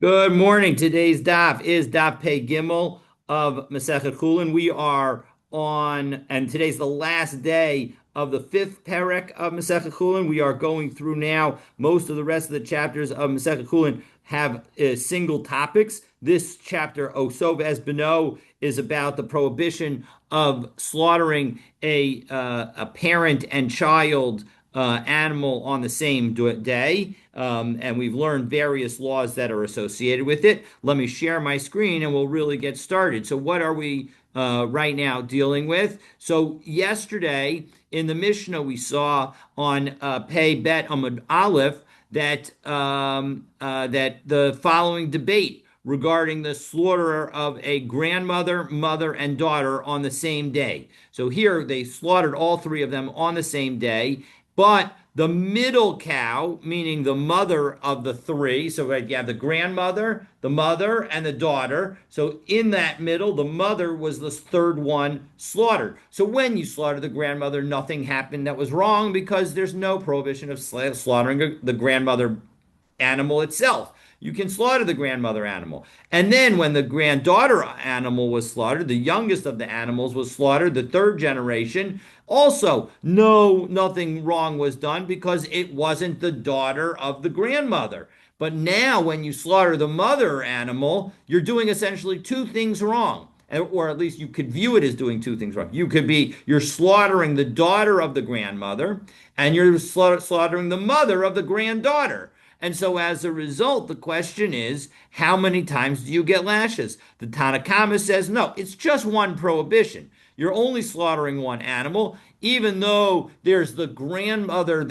Good morning. Today's daf is daf Pei Gimel of Masechet Chullin. We are on, and today's the last day of the fifth perek of Masechet Chullin. We are going through now. Most of the rest of the chapters of Masechet Chullin have single topics. This chapter, Osov Es Beno, is about the prohibition of slaughtering a parent and child animal on the same day. And we've learned various laws that are associated with it. Let me share my screen and we'll really get started. So, what are we right now dealing with? So, yesterday in the Mishnah, we saw on Pei Bet Amud Aleph that the following debate regarding the slaughter of a grandmother, mother, and daughter on the same day. So here they slaughtered all three of them on the same day, but the middle cow, meaning the mother of the three, so you have the grandmother, the mother, and the daughter. So in that middle, the mother was the third one slaughtered. So when you slaughter the grandmother, nothing happened that was wrong because there's no prohibition of slaughtering the grandmother animal itself. You can slaughter the grandmother animal. And then when the granddaughter animal was slaughtered, the youngest of the animals was slaughtered, the third generation, also nothing wrong was done because it wasn't the daughter of the grandmother. But now when you slaughter the mother animal, you're doing essentially two things wrong. Or at least you could view it as doing two things wrong. You're slaughtering the daughter of the grandmother and you're slaughtering the mother of the granddaughter. And so as a result, the question is, how many times do you get lashes? The Tanakama says, no, it's just one prohibition. You're only slaughtering one animal, even though there's the grandmother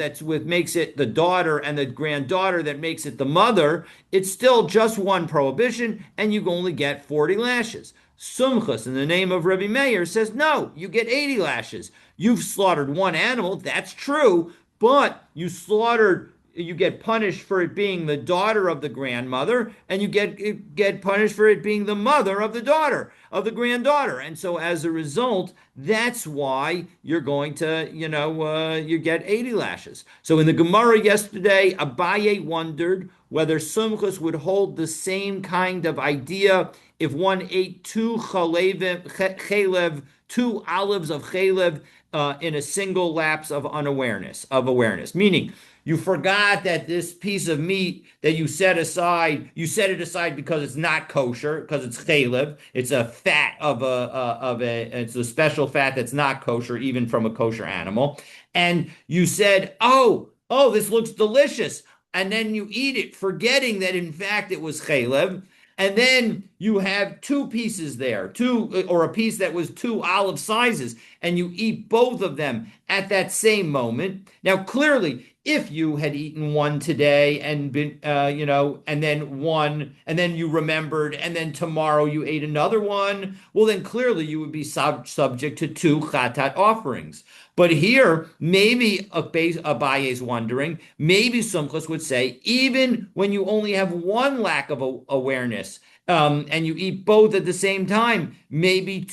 makes it the daughter and the granddaughter that makes it the mother. It's still just one prohibition, and you only get 40 lashes. Sumchus, in the name of Rabbi Meir, says, no, you get 80 lashes. You've slaughtered one animal, that's true, but you get punished for it being the daughter of the grandmother, and you get punished for it being the mother of the daughter of the granddaughter. And so as a result, that's why you're going to, you get 80 lashes. So in the Gemara yesterday, Abaye wondered whether Sumchus would hold the same kind of idea if one ate two olives of chalev in a single lapse of awareness, meaning you forgot that this piece of meat that you set it aside because it's not kosher, because it's chalev. It's a fat it's a special fat that's not kosher, even from a kosher animal. And you said, oh, this looks delicious. And then you eat it, forgetting that in fact it was chalev. And then you have two pieces there, or a piece that was two olive sizes, and you eat both of them at that same moment. Now, clearly, if you had eaten one today and been, and then one, and then you remembered, and then tomorrow you ate another one, well, then clearly you would be subject to two chatat offerings. But here, maybe Abaye is wondering, maybe Sumchus would say, even when you only have one lack of awareness, and you eat both at the same time, maybe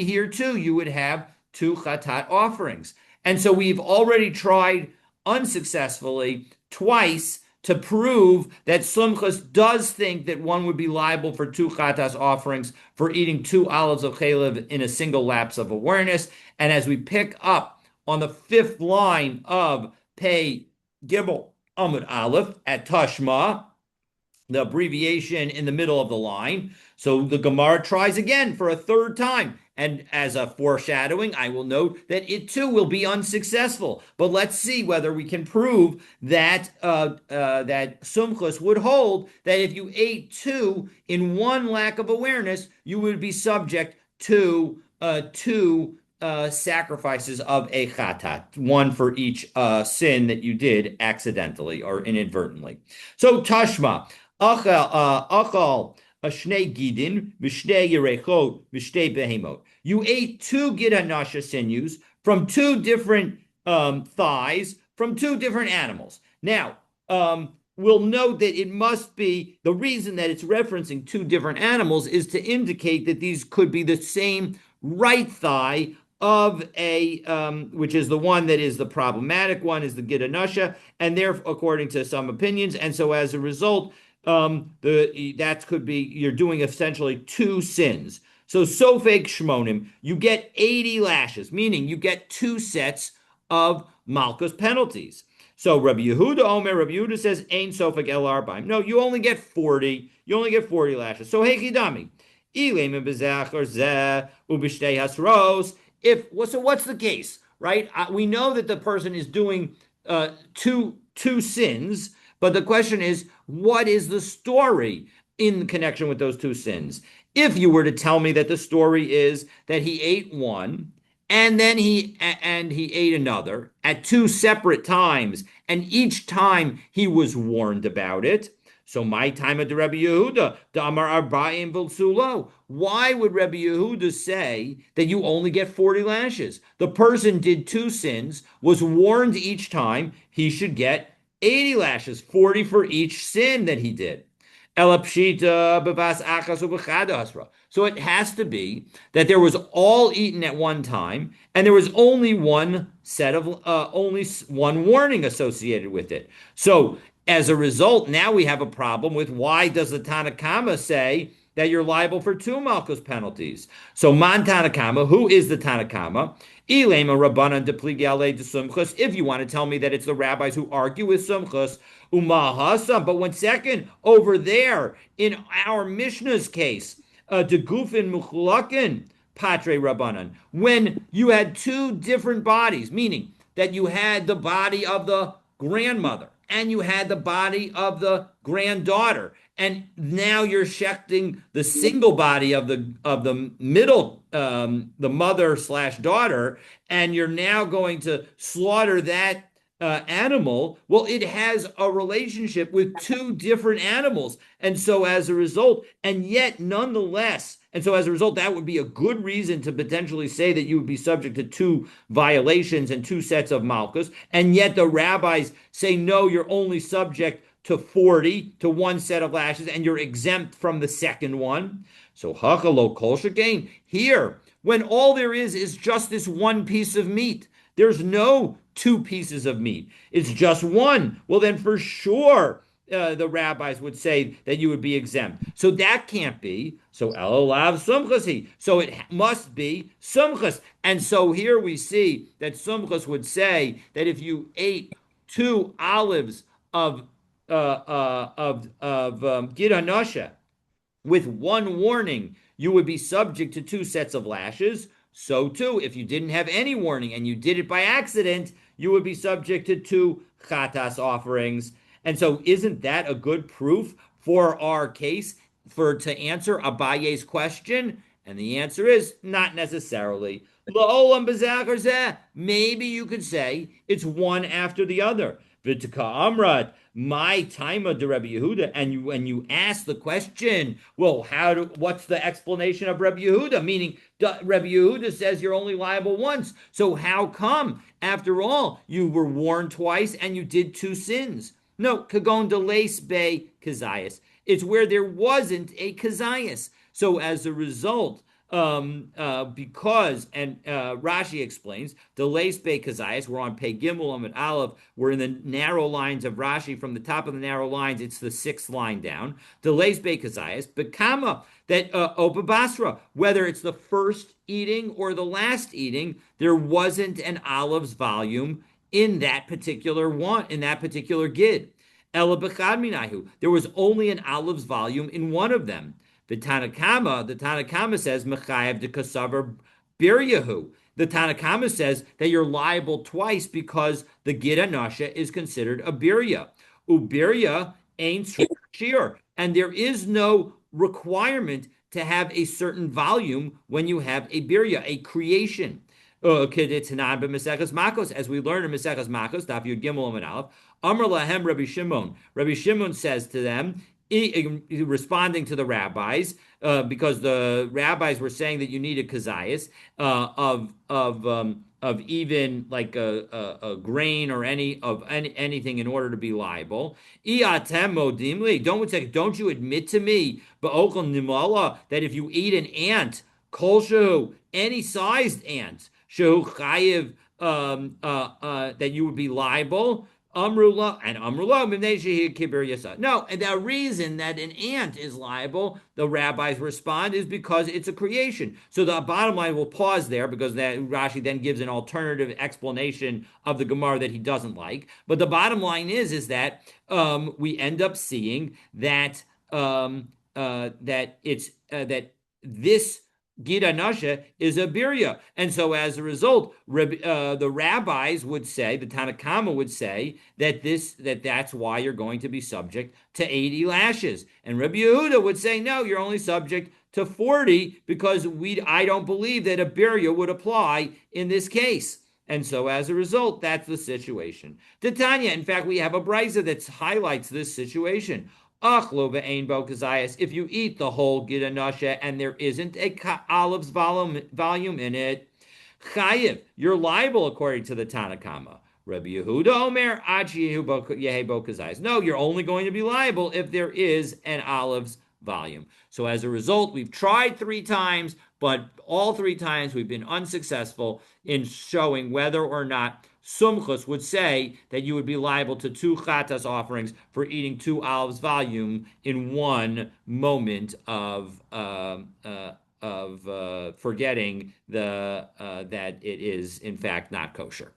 here too, you would have two chatat offerings. And so we've already tried unsuccessfully twice to prove that Sumchus does think that one would be liable for two chatas offerings for eating two olives of chalev in a single lapse of awareness. And as we pick up on the fifth line of Pei Gimel Amud Aleph at Tashma, the abbreviation in the middle of the line. So the Gemara tries again for a third time. And as a foreshadowing, I will note that it too will be unsuccessful. But let's see whether we can prove that that Sumchus would hold that if you ate two in one lack of awareness, you would be subject to two sacrifices of a chatat, one for each sin that you did accidentally or inadvertently. So Tashma, achal shnei gidin v'shnei yerechot v'shnei behemot. You ate two gidanasha sinews from two different thighs from two different animals. Now, we'll note that it must be the reason that it's referencing two different animals is to indicate that these could be the same right thigh of which is the one that is the problematic one, is the gidanasha, and therefore, according to some opinions, and so as a result, that could be you're doing essentially two sins. So sofek shmonim, you get 80 lashes, meaning you get two sets of malchus penalties. So Rabbi Yehuda says, Ain sofek el arbaim. No, you only get 40. You only get 40 lashes. So hechidami. So what's the case, right? We know that the person is doing two sins, but the question is, what is the story in connection with those two sins? If you were to tell me that the story is that he ate one and then he ate another at two separate times, and each time he was warned about it. So my time at the Rebbe Yehuda, the Amar Arba'im V'Sulo. Why would Rebbe Yehuda say that you only get 40 lashes? The person did two sins, was warned each time, he should get 80 lashes, 40 for each sin that he did. So it has to be that there was all eaten at one time, and there was only one set of only one warning associated with it. So as a result, now we have a problem with why does the Tanakama say that you're liable for two malchus penalties? So man Tanakama, who is the Tanakama? Ilema Rabbanan de Pligale de Sumchus. If you want to tell me that it's the rabbis who argue with Sumchus, Umahasam. But 1 second, over there in our Mishnah's case, de Gufin Muchlakin, Patre Rabbanan, when you had two different bodies, meaning that you had the body of the grandmother and you had the body of the granddaughter, and now you're shechting the single body of the middle, the mother slash daughter, and you're now going to slaughter that animal. Well, it has a relationship with two different animals, and so as a result, and yet nonetheless, and so as a result, that would be a good reason to potentially say that you would be subject to two violations and two sets of malchus, and yet the rabbis say no, you're only subject to 40 to one set of lashes, and you're exempt from the second one. So hachalo kol shekain here, when all there is just this one piece of meat. There's no two pieces of meat. It's just one. Well, then for sure, the rabbis would say that you would be exempt. So that can't be. So elolav sumchasi. So it must be sumchas. And so here we see that sumchas would say that if you ate two olives of Gid with one warning, you would be subject to two sets of lashes. So too, if you didn't have any warning and you did it by accident, you would be subject to two chatas offerings. And so isn't that a good proof for our case to answer Abaye's question? And the answer is not necessarily. Maybe you could say it's one after the other. V'tika amrat, my time of the Rebbe Yehuda, and when you ask the question, well, what's the explanation of Rebbe Yehuda? Meaning, Rebbe Yehuda says you're only liable once. So how come, after all, you were warned twice and you did two sins? No, kagon delays be kazayas. It's where there wasn't a kazayas. So as a result, because, and Rashi explains, delays be kazayas, we're on Pei Gimel Amid Aleph, we're in the narrow lines of Rashi, from the top of the narrow lines, it's the sixth line down, delays be kazayas, bekama, that Opa Basra, whether it's the first eating or the last eating, there wasn't an olives volume in that particular one, in that particular gid. Ela bechad minahu, there was only an olives volume in one of them. The Tanakama says, Mechayev de Kasavar Biryahu. The Tanakama says that you're liable twice because the Gid Anasha is considered a Birya. Ubirya ain't sheer. And there is no requirement to have a certain volume when you have a Birya, a creation. As we learn in Maseches Makos, Daf Yud Gimel Amud Aleph, Amar Lahem Rabbi Shimon. Rabbi Shimon says to them, responding to the rabbis, because the rabbis were saying that you need a kazayas of even like a grain or anything in order to be liable. Don't you admit to me, that if you eat an ant, kolshu, any sized ant, that you would be liable? Amrullah and Amrullah Kibir Yasa. No, and the reason that an ant is liable, the rabbis respond, is because it's a creation. So the bottom line will pause there because that Rashi then gives an alternative explanation of the Gemara that he doesn't like. But the bottom line is that we end up seeing that that it's that this Gita Nasha is a birya. And so as a result, the rabbis would say, the Tanakhama would say that's why you're going to be subject to 80 lashes. And Rabbi Yehuda would say, no, you're only subject to 40 because I don't believe that a birya would apply in this case. And so as a result, that's the situation. Titania, in fact, we have a brisa that highlights this situation. If you eat the whole Gidanasha and there isn't a olive's volume in it, chayiv, you're liable according to the Tanakhama. Rabbi Yehuda Omer, no, you're only going to be liable if there is an olive's volume. So as a result, we've tried 3 times, but all 3 times we've been unsuccessful in showing whether or not Sumchus would say that you would be liable to 2 chatas offerings for eating 2 olives volume in one moment of forgetting that it is in fact not kosher.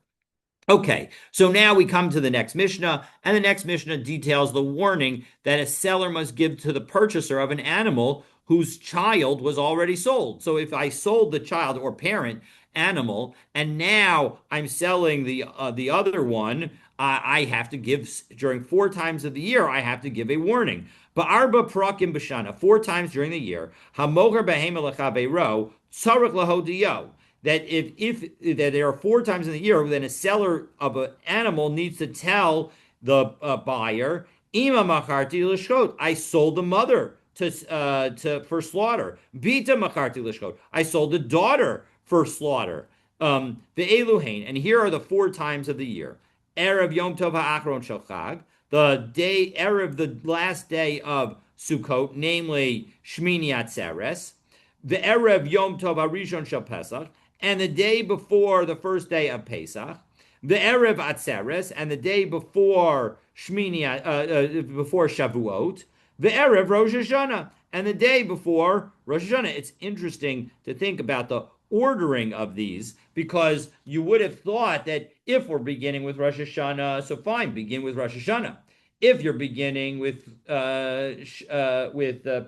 Okay, so now we come to the next Mishnah, and the next Mishnah details the warning that a seller must give to the purchaser of an animal whose child was already sold. So if I sold the child or parent animal, and now I'm selling the other one, I have to give, during 4 times of the year, I have to give a warning. Ba'arba prakim b'shana, 4 times during the year, hamocher behema lechaveiro, tzarich lahodiyo, that if that there are 4 times in the year, then a seller of an animal needs to tell the buyer, ima macharti l'shchot, I sold the mother for slaughter. Bita macharti l'shchot, I sold the daughter for slaughter. The Eluhain, and here are the 4 times of the year. Erev Yom Tov ha'achron shel Chag, the day Erev, the last day of Sukkot, namely Shmini Atzeres, the Erev Yom Tov ha'rishon shel Pesach, and the day before the first day of Pesach, the Erev Atzeres, and the day before before Shavuot, the Erev Rosh Hashanah, and the day before Rosh Hashanah. It's interesting to think about the ordering of these, because you would have thought that if we're beginning with Rosh Hashanah, so fine, begin with Rosh Hashanah. If you're beginning with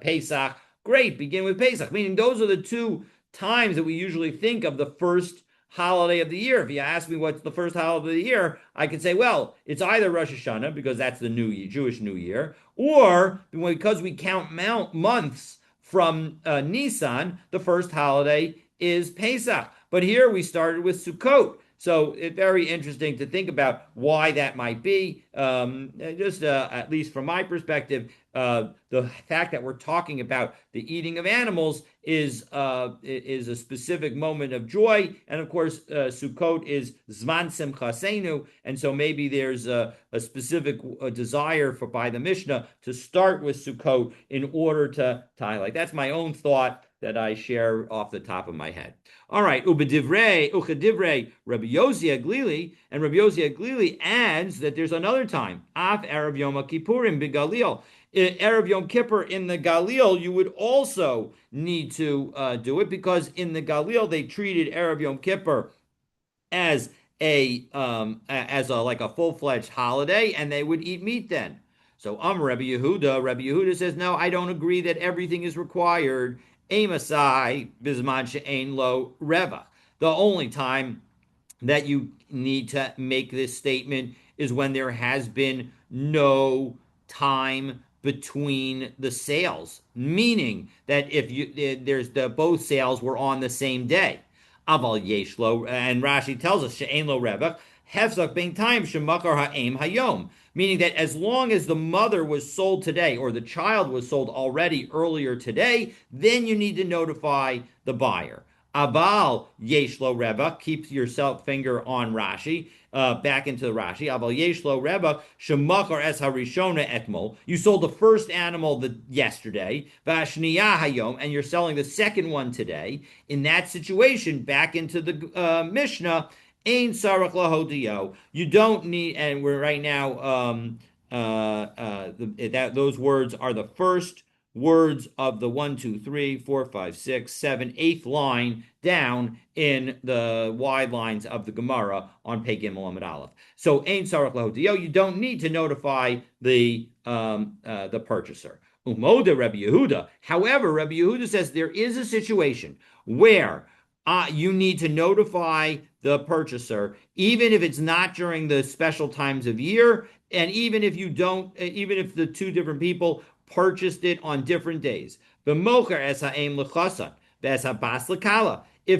Pesach, great, begin with Pesach. Meaning those are the 2 times that we usually think of the first holiday of the year. If you ask me what's the first holiday of the year, I could say, well, it's either Rosh Hashanah, because that's the New Year, Jewish New Year, or because we count months from Nisan, the first holiday is Pesach. But here we started with Sukkot. So it's very interesting to think about why that might be. At least from my perspective, the fact that we're talking about the eating of animals is a specific moment of joy, and of course, Sukkot is Zman Simchasenu, and so maybe there's a specific desire by the Mishnah to start with Sukkot in order to highlight. That's my own thought that I share off the top of my head. All right, uchadivrei Rabbi Yossi Aglili, and Rabbi Yossi Aglili adds that there's another time, Af Erev Yom Kippurim b'Galil. Erev Yom Kippur in the Galil, you would also need to do it, because in the Galil they treated Erev Yom Kippur as like a full-fledged holiday, and they would eat meat then. So Rabbi Yehuda says, no, I don't agree that everything is required. Amasai bisman she'ein lo reva. The only time that you need to make this statement is when there has been no time between the sales, meaning that if both sales were on the same day. Aval yesh lo, and Rashi tells us she'ein lo reva hefzak bein time shemakar ha'em hayom, meaning that as long as the mother was sold today, or the child was sold already earlier today, then you need to notify the buyer. Aval yesh lo reva, keep your finger on Rashi, back into the Rashi. Aval yesh lo reva shemakar es harishona etmol. You sold the first animal yesterday, v'ashniya hayom, and you're selling the second one today. In that situation, back into the Mishnah, Ain sarach lahodio. You don't need, and we're right now. That those words are the first words of the one, two, three, four, five, six, seven, eighth line down in the wide lines of the Gemara on Pei Gimel Amud Aleph. So Ein Sarach Lahodio, you don't need to notify the purchaser. Umoda Rabbi Yehuda. However, Rabbi Yehuda says there is a situation where you need to notify the purchaser, even if it's not during the special times of year, and even if you don't, even if the two different people purchased it on different days. If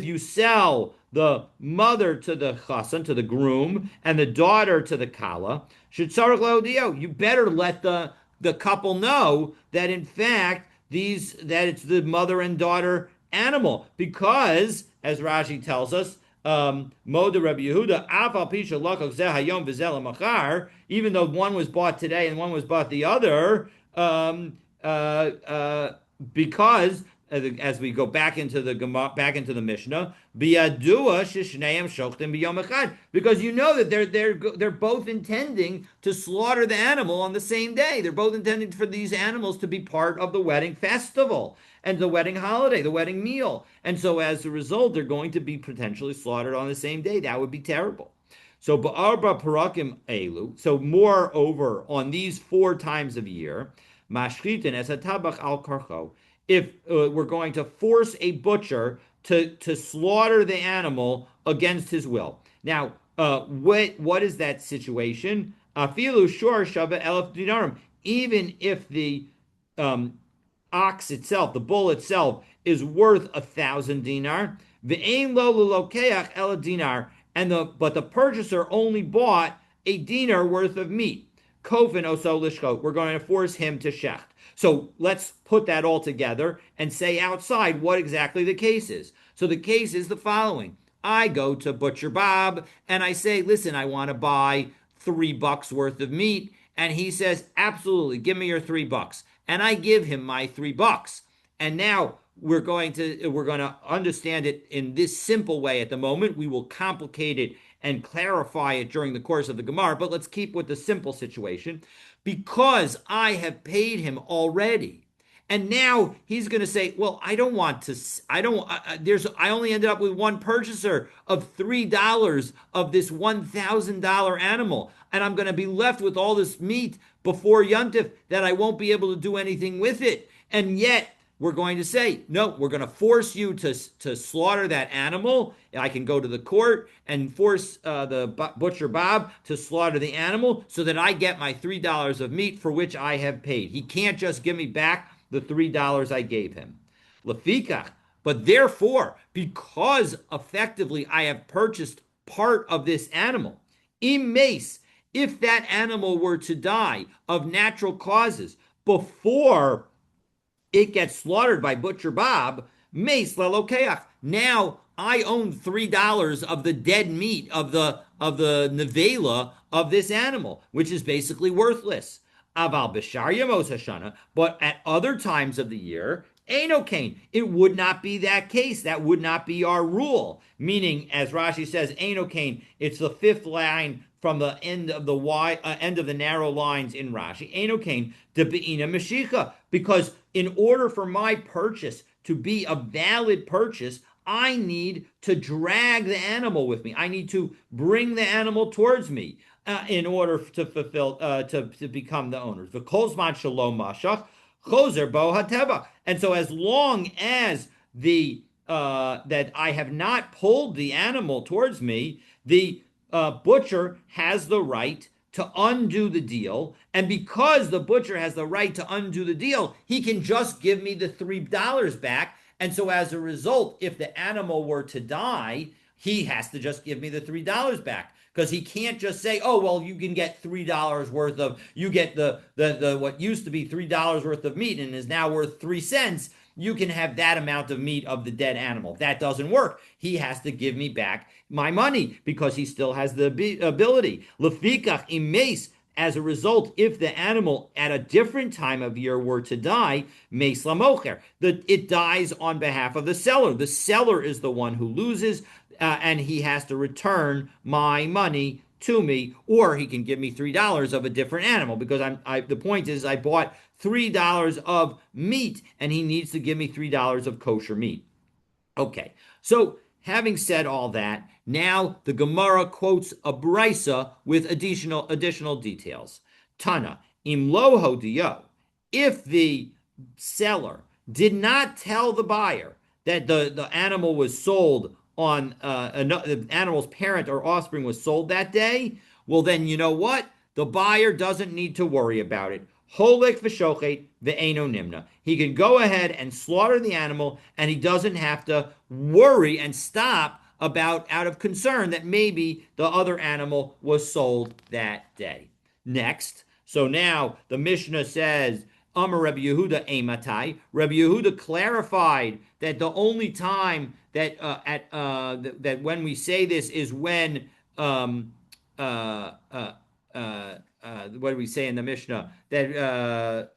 you sell the mother to the chassan, to the groom, and the daughter to the kala, you better let the couple know that in fact that it's the mother and daughter animal, because as Rashi tells us, Moda Rabbi Yehuda, Afal Pisha Lakok Zeh Hayom V'Zel Machar, even though one was bought today and one was bought the other, because as we go back into the Mishnah, biyadua shishneim shochtim biyom echad, because you know that they're both intending to slaughter the animal on the same day. They're both intending for these animals to be part of the wedding festival and the wedding holiday, the wedding meal, and so as a result, they're going to be potentially slaughtered on the same day. That would be terrible. So ba'arba parakim elu. So moreover, on these 4 times of year, mashchitin es hatabach al karcho. If we're going to force a butcher to slaughter the animal against his will. Now, what is that situation? Afilu shor shava elef dinarim. Even if the ox itself, the bull itself, is worth 1,000 dinar, ve'ein lo lokeach el dinar, but the purchaser only bought a dinar worth of meat. Kofin oso lishchot. We're going to force him to shecht. So let's put that all together and say outside what exactly the case is. So the case is the following. I go to Butcher Bob and I say, listen, I want to buy $3 worth of meat. And he says, absolutely, give me your $3. And I give him my $3. And now we're going to understand it in this simple way at the moment. We will complicate it and clarify it during the course of the Gemara, but let's keep with the simple situation. Because I have paid him already, and now he's going to say, well, I don't want to, I only ended up with one purchaser of $3 of this $1,000 animal, and I'm going to be left with all this meat before Yontif that I won't be able to do anything with it. And yet we're going to say, no, we're going to force you to slaughter that animal. I can go to the court and force the butcher Bob to slaughter the animal so that I get my $3 of meat for which I have paid. He can't just give me back the $3 I gave him. Lefikach, but therefore, because effectively I have purchased part of this animal, imes, if that animal were to die of natural causes before it gets slaughtered by Butcher Bob, Mace Lelokeach. Now I own $3 of the dead meat of the nevela of this animal, which is basically worthless. Aval Bishar Yamos Hashana, but at other times of the year, Eino Kain, it would not be that case. That would not be our rule. Meaning, as Rashi says, Eino Kain, it's the 5th line from the end of the end of the narrow lines in Rashi. Eino Kain de Be'ina Mashicha, because in order for my purchase to be a valid purchase, I need to drag the animal with me. I need to bring the animal towards me in order to fulfill to become the owners. The Kolzman Shalom Mashach Choser Bo Hateva. And so, as long as that I have not pulled the animal towards me, the butcher has the right to undo the deal, and because the butcher has the right to undo the deal, he can just give me the $3 back. And so as a result, if the animal were to die, he has to just give me the $3 back, because he can't just say, oh, well, you can get $3 worth of, you get the what used to be $3 worth of meat and is now worth 3 cents. You can have that amount of meat of the dead animal. That doesn't work. He has to give me back my money because he still has the ability. Lefikach imes. As a result, if the animal at a different time of year were to die, meis lamocher, it dies on behalf of the seller. The seller is the one who loses. and he has to return my money to me, or he can give me $3 of a different animal because the point is I bought $3 of meat and he needs to give me $3 of kosher meat. Okay, so having said all that, now the Gemara quotes a brisa with additional details. Tana im lo hodiyo, if the seller did not tell the buyer that the animal was sold on the animal's parent or offspring was sold that day, well then you know what? The buyer doesn't need to worry about it. Holek v'shochet ve'eno nimna. He can go ahead and slaughter the animal, and he doesn't have to worry and stop about out of concern that maybe the other animal was sold that day. Next, so now the Mishnah says, Amar Rabbi Yehuda Eimatai. Rabbi Yehuda clarified that the only time that that when we say this is when uh, uh, what do we say in the Mishnah that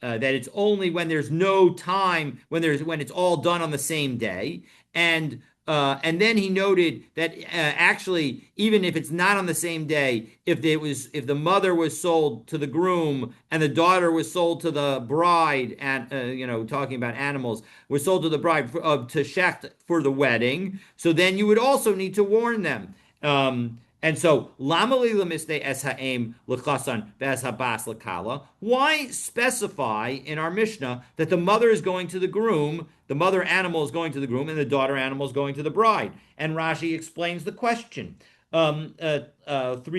it's only when there's no time when it's all done on the same day, and then he noted that actually even if it's not on the same day, if the mother was sold to the groom and the daughter was sold to the bride, and talking about animals, was sold to the bride to shecht for the wedding, so then you would also need to warn them. And so, lamali lemiste es ha'em l'chasan be'es habas l'kala. Why specify in our Mishnah that the mother is going to the groom, the mother animal is going to the groom, and the daughter animal is going to the bride? And Rashi explains the question. 3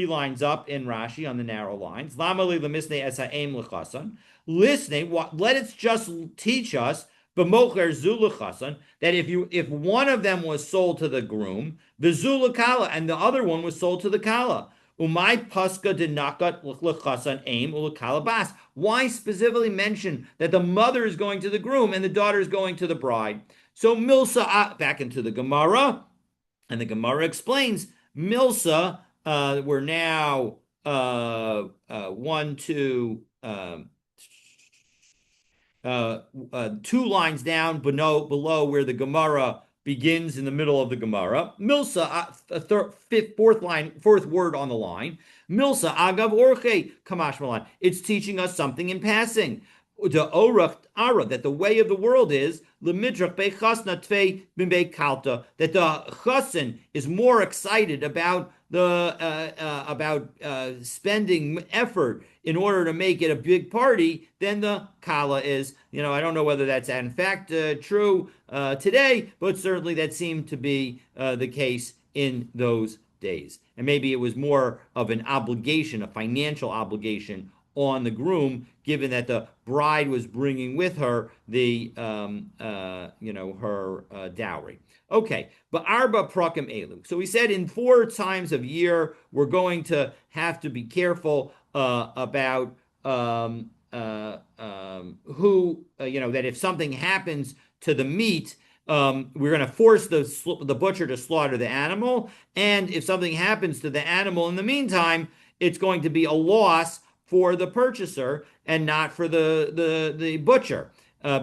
lines up in Rashi on the narrow lines. Lamali lemiste es ha'em l'chasan. Listening, let it just teach us that if one of them was sold to the groom, v'zula kala, and the other one was sold to the kala, umay paska denakat l'chasan aim ulakala bas. Why specifically mention that the mother is going to the groom and the daughter is going to the bride? So Milsa, back into the Gemara, and the Gemara explains Milsa. We're now 1, 2. 2 lines down below where the Gemara begins in the middle of the Gemara. Milsa, fourth word on the line. Milsa agav orche kamash malan. It's teaching us something in passing. The orach ara, that the way of the world is lemidrach bechasna tvei bimbe kalta, that the chassan is more excited about spending effort in order to make it a big party than the kala is. I don't know whether that's in fact true today, but certainly that seemed to be the case in those days. And maybe it was more of an obligation, a financial obligation on the groom, given that the bride was bringing with her the her dowry. Okay, but arba prakim elu. So we said in 4 times of year we're going to have to be careful about who that if something happens to the meat, we're going to force the butcher to slaughter the animal, and if something happens to the animal in the meantime, it's going to be a loss for the purchaser and not for the butcher,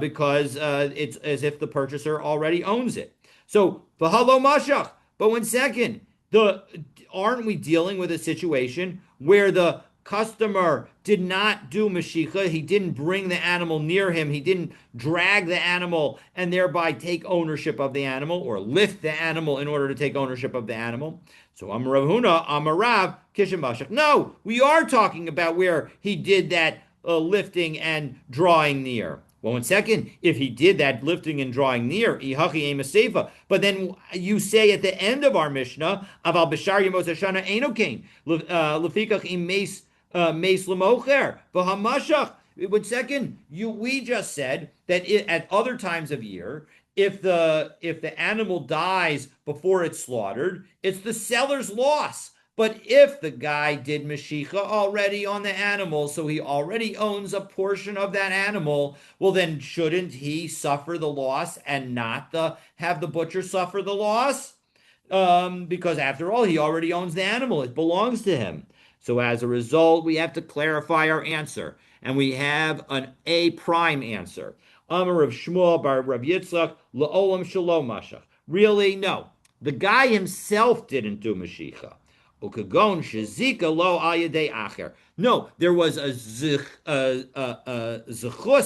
because it's as if the purchaser already owns it. So v'halo mashach. But 1 second, aren't we dealing with a situation where the customer did not do mashicha? He didn't bring the animal near him. He didn't drag the animal and thereby take ownership of the animal, or lift the animal in order to take ownership of the animal. So Amar Rav Huna, Amar Rav, Kishim Mashach. No, we are talking about where he did that lifting and drawing near. Well, 1 second, if he did that lifting and drawing near, but then you say at the end of our Mishnah, Aval Bishar Yemos Hashana Enokain, Lefikach im Meis Lemocher, V'hamashach. 1 second, we just said that at other times of year, if the animal dies before it's slaughtered, it's the seller's loss. But if the guy did Mashicha already on the animal, so he already owns a portion of that animal, well then shouldn't he suffer the loss and not have the butcher suffer the loss? Because after all, he already owns the animal. It belongs to him. So as a result, we have to clarify our answer. And we have an A prime answer. Amar of Shmuel bar Rav Yitzchak, La'olam Shalom Mashach. Really? No. The guy himself didn't do Mashicha. Ukagon shezika lo al yedei acher. No, there was a zechus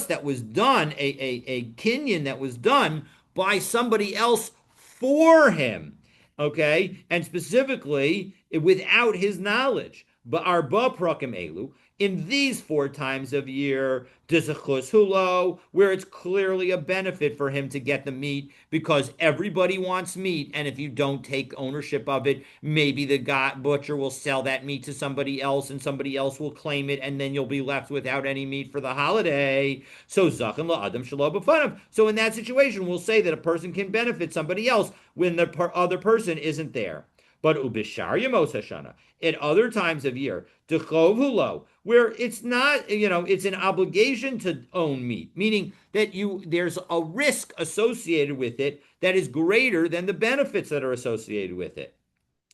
that was done, a kinyan that was done by somebody else for him. Okay, and specifically without his knowledge. But arba prakim elu, in these four times of year, dizachus hulo, where it's clearly a benefit for him to get the meat because everybody wants meat, and if you don't take ownership of it, maybe the butcher will sell that meat to somebody else, and somebody else will claim it, and then you'll be left without any meat for the holiday. So zachin la'adam shelo b'fanav. So in that situation, we'll say that a person can benefit somebody else when the other person isn't there. But ubishar yemos hashana, at other times of year, dechov hulo, where it's not, it's an obligation to own meat, meaning that there's a risk associated with it that is greater than the benefits that are associated with it.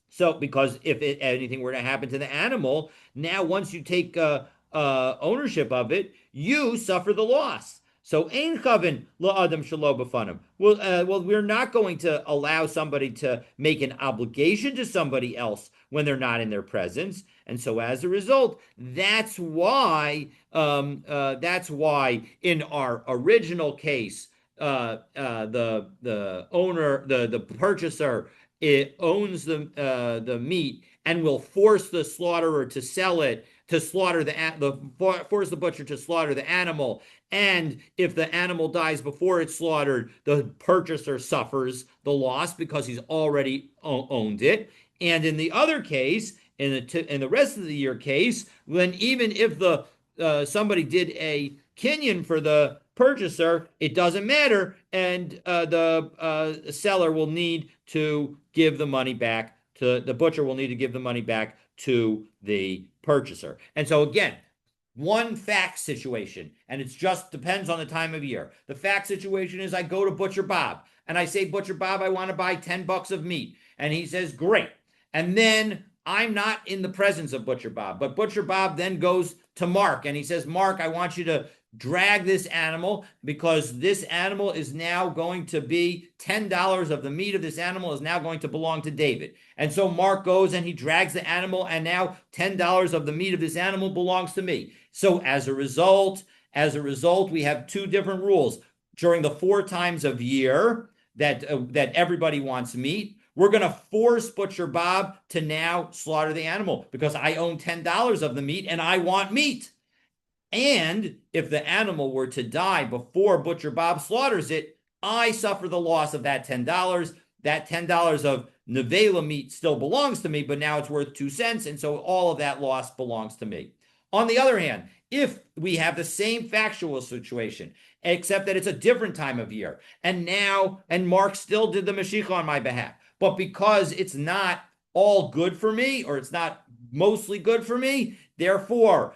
So, because if anything were to happen to the animal, now once you take ownership of it, you suffer the loss. So, ein chavin la'adam shelo b'fanim. Well, we're not going to allow somebody to make an obligation to somebody else when they're not in their presence, and so as a result, that's why in our original case, the owner, the purchaser, it owns the meat and will force the slaughterer to sell it, to slaughter force the butcher to slaughter the animal. And if the animal dies before it's slaughtered, the purchaser suffers the loss because he's already owned it. And in the other case, in the rest of the year case, when even if somebody did a kinyan for the purchaser, it doesn't matter, and the seller will need to give the money back to the butcher. Will need to give the money back to the purchaser. And so again, one fact situation, and it just depends on the time of year. The fact situation is I go to Butcher Bob and I say, Butcher Bob, I want to buy $10 of meat. And he says, great. And then I'm not in the presence of Butcher Bob, but Butcher Bob then goes to Mark and he says, Mark, I want you to drag this animal because this animal is now going to be $10 of the meat of this animal is now going to belong to David. And so Mark goes and he drags the animal, and now $10 of the meat of this animal belongs to me. So as a result, we have two different rules. During the 4 times of year that everybody wants meat, we're going to force Butcher Bob to now slaughter the animal because I own $10 of the meat and I want meat. And if the animal were to die before Butcher Bob slaughters it, I suffer the loss of that $10. That $10 of nevela meat still belongs to me, but now it's worth 2 cents. And so all of that loss belongs to me. On the other hand, if we have the same factual situation, except that it's a different time of year, and Mark still did the Mashiach on my behalf, but because it's not all good for me, or it's not mostly good for me, therefore,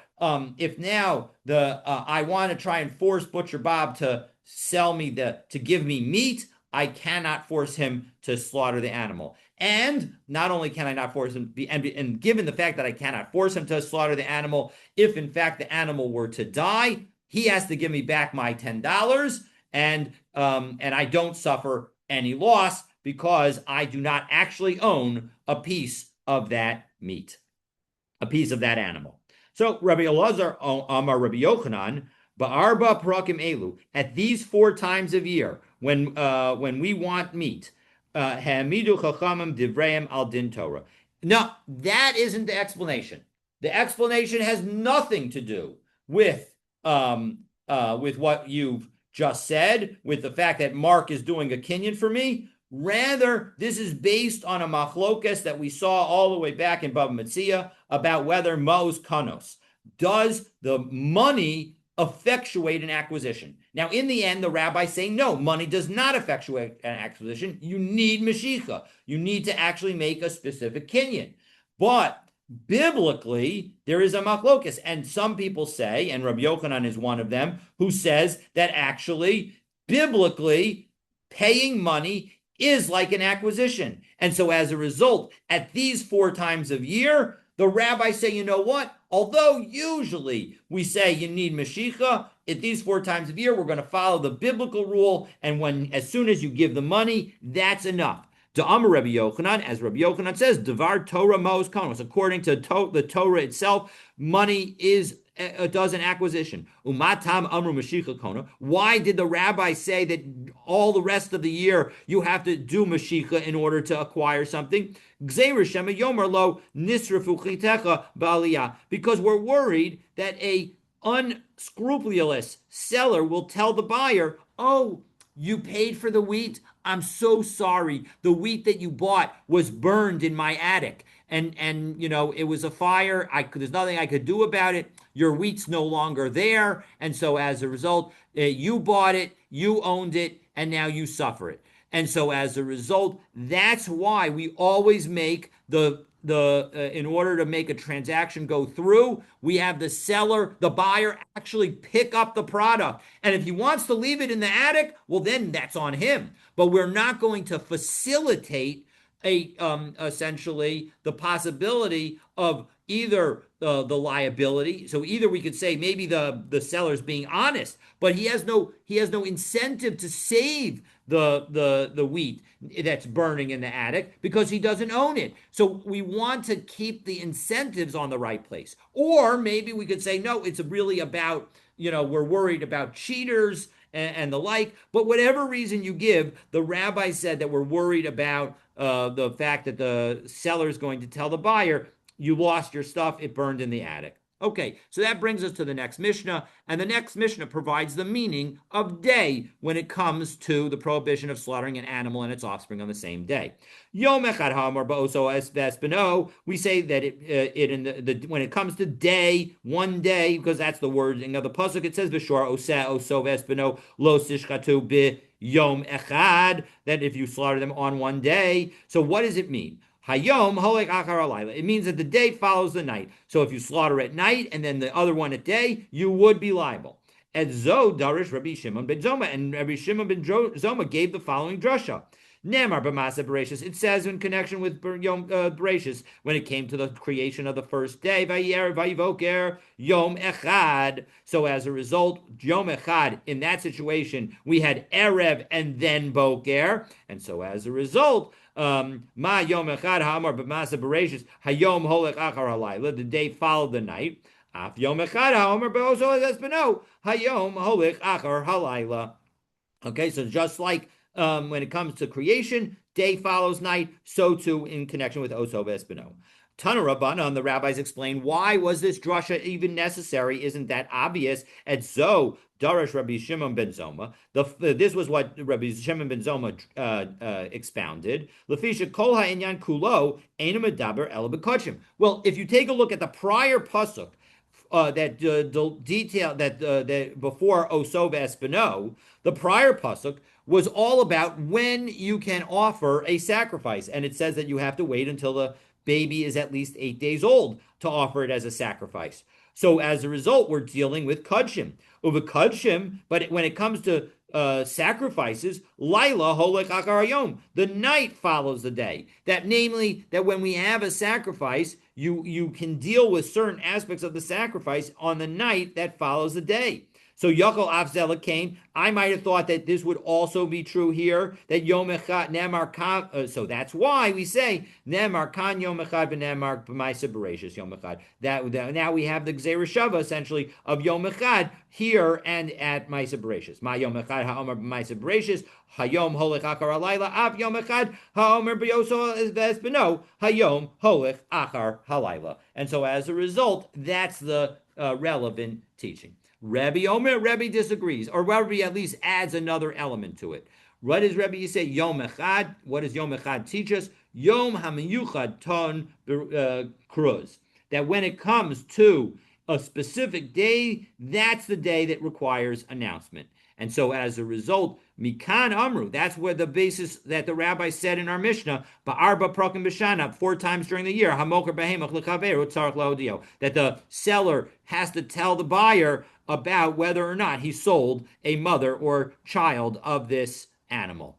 if now I want to try and force Butcher Bob to to give me meat, I cannot force him to slaughter the animal. And not only can I not force him, and given the fact that I cannot force him to slaughter the animal, if in fact the animal were to die, he has to give me back my $10, and I don't suffer any loss because I do not actually own a piece of that meat, a piece of that animal. So Rabbi Elazar Amar Rabbi Yochanan, Ba'arba Parakim Elu, at these 4 times of year when we want meat, Hamidu Chachamim Divreim Al Din Torah. No, that isn't the explanation. The explanation has nothing to do with what you've just said, with the fact that Mark is doing a kinyan for me. Rather, this is based on a machlokas that we saw all the way back in Bava Metzia about whether Mos Kanos, does the money effectuate an acquisition? Now, in the end, the rabbis say, no, money does not effectuate an acquisition. You need Mashiach. You need to actually make a specific kinyan. But biblically, there is a machlokas. And some people say, and Rabbi Yochanan is one of them, who says that actually, biblically, paying money is like an acquisition. And so as a result, at these 4 times of year, the rabbis say, you know what? Although usually we say you need Mashiach, at these 4 times of year, we're going to follow the biblical rule. And as soon as you give the money, that's enough. Amar Rabbi Yochanan, as Rabbi Yochanan says, Devar Torah Mos Konos. According to the Torah itself, money does an acquisition. Umatam Amru Mashicha Kona. Why did the rabbi say that all the rest of the year you have to do Mashicha in order to acquire something? Because we're worried that a unscrupulous seller will tell the buyer, oh, you paid for the wheat. I'm so sorry. The wheat that you bought was burned in my attic. And it was a fire. There's nothing I could do about it. Your wheat's no longer there. And so as a result, you bought it, you owned it, and now you suffer it. And so as a result, that's why we always make in order to make a transaction go through, we have the buyer actually pick up the product. And if he wants to leave it in the attic, well, then that's on him. But we're not going to facilitate essentially the possibility of either the liability. So either we could say maybe the seller's being honest, but he has no incentive to save the wheat that's burning in the attic because he doesn't own it. So we want to keep the incentives on the right place. Or maybe we could say, no, it's really about, we're worried about cheaters and the like. But whatever reason you give, the rabbi said that we're worried about the fact that the seller is going to tell the buyer, you lost your stuff, it burned in the attic. Okay, so that brings us to the next Mishnah, and the next Mishnah provides the meaning of day when it comes to the prohibition of slaughtering an animal and its offspring on the same day. Yom echad hamar ba'oso espeno. We say that when it comes to day, one day, because that's the wording of the pasuk. It says b'shor oseh oso espeno lo sishchatu bi yom echad. That if you slaughter them on one day. So what does it mean? Hayom holek achar alayla. It means that the day follows the night. So if you slaughter at night and then the other one at day, you would be liable. And Zo darish Rabbi Shimon ben Zoma, and Rabbi Shimon ben Zoma gave the following drasha. Nemar b'masa bereshis. It says in connection with Yom Bereshis, when it came to the creation of the first day, vayer vayivoker Yom Echad. So as a result, Yom Echad, in that situation, we had Erev and then Boker. And so as a result, Ma Yom Echad Hamar b'masa bereshis Hayom holech achar halayla. The day followed the night. Af Yom Echad Hamar b'oso espeno Hayom holech achar halayla. Okay, so just like when it comes to creation, day follows night, so too in connection with Oso Vespino. Tana Rabbanan, the rabbis explain, why was this drasha even necessary? Isn't that obvious? And so, Darash Rabbi Shimon ben Zoma, this was what Rabbi Shimon ben Zoma expounded. Lefisha kol ha'inyan kulo einu medaber ela b'kodshim. Well, if you take a look at the prior pasuk, that detail that before Oso Vespino, the prior pasuk was all about when you can offer a sacrifice. And it says that you have to wait until the baby is at least 8 days old to offer it as a sacrifice. So as a result, we're dealing with kudshim. Uva kudshim, but when it comes to sacrifices, Laila holech achar hayom. The night follows the day. That namely, that when we have a sacrifice, you can deal with certain aspects of the sacrifice on the night that follows the day. So Yachol Avzela Cain, I might have thought that this would also be true here, that Yom Echad Nemar Kan. So that's why we say Nemar Kan Yom Echad v'Nemar b'Maisa Bereshis Yom Echad. That now we have the Gzeira Shava essentially of Yom Echad here and at Maisa Bereshis. Ma Yom Echad Ha'omer b'Maisa Bereshis Hayom Holech Achar Halayla Av Yom Echad Ha'omer b'Yoso Vespino Hayom Holech Achar Halayla. And so as a result, that's the relevant teaching. Rebbe disagrees, or Rebbe at least adds another element to it. What does Rebbe say? Yom Echad. What does Yom Echad teach us? Yom HaMiyuchad Ton Kruz. That when it comes to a specific day, that's the day that requires announcement. And so as a result, Mikan Amru, that's where the basis that the rabbi said in our Mishnah, Ba'arba Prokim B'Shana, 4 times during the year, Hamoker Behemach L'Chaveru Tzarech La'odio, that the seller has to tell the buyer about whether or not he sold a mother or child of this animal.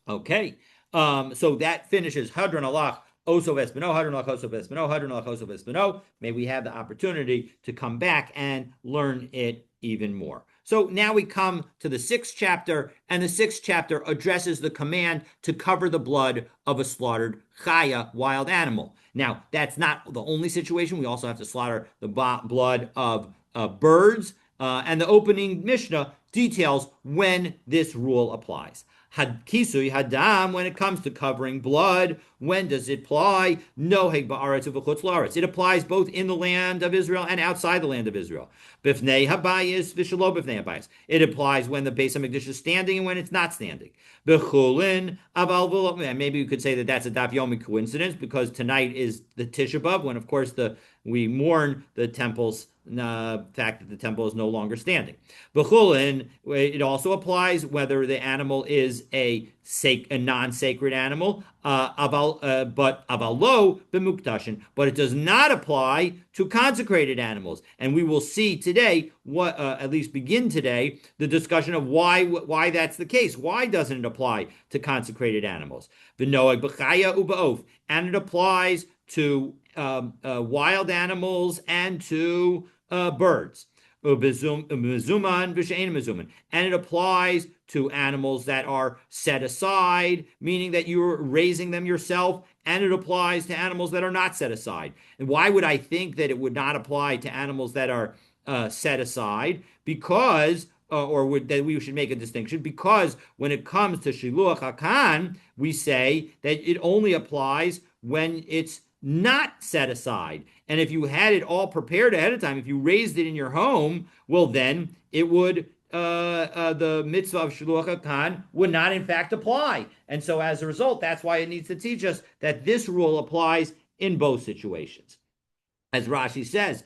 Okay, so that finishes Hadron Alach Oso Vespino, Hadron Alach Oso Vespino, Hadron Alach Oso Vespino. May we have the opportunity to come back and learn it even more. So now we come to the 6th chapter, and the 6th chapter addresses the command to cover the blood of a slaughtered chaya, wild animal. Now, that's not the only situation. We also have to slaughter the blood of birds, and the opening Mishnah details when this rule applies. Kisui hadam, when it comes to covering blood, when does it apply? No ba'aretz v'chutz la'aretz. It applies both in the land of Israel and outside the land of Israel. Bifnei habayis v'shelo bifnei habayis. It applies when the Beis Hamikdash is standing and when it's not standing. B'chulin aval, and maybe you could say that that's a Daf Yomi coincidence because tonight is the Tisha B'av, when of course we mourn the temple's fact that the temple is no longer standing. B'chulin, it also applies whether the animal is a non-sacred animal, but avalo b'muktashin. But it does not apply to consecrated animals. And we will see today, at least begin today, the discussion of why that's the case. Why doesn't it apply to consecrated animals? V'noeg b'chaya u'ba'of, and it applies to wild animals and to birds. And it applies to animals that are set aside, meaning that you're raising them yourself, and it applies to animals that are not set aside. And why would I think that it would not apply to animals that are set aside? Because that we should make a distinction, because when it comes to Shiluach HaKan, we say that it only applies when it's not set aside. And if you had it all prepared ahead of time, if you raised it in your home, well, then it would, the mitzvah of Shiluach HaKan would not in fact apply. And so as a result, that's why it needs to teach us that this rule applies in both situations. As Rashi says,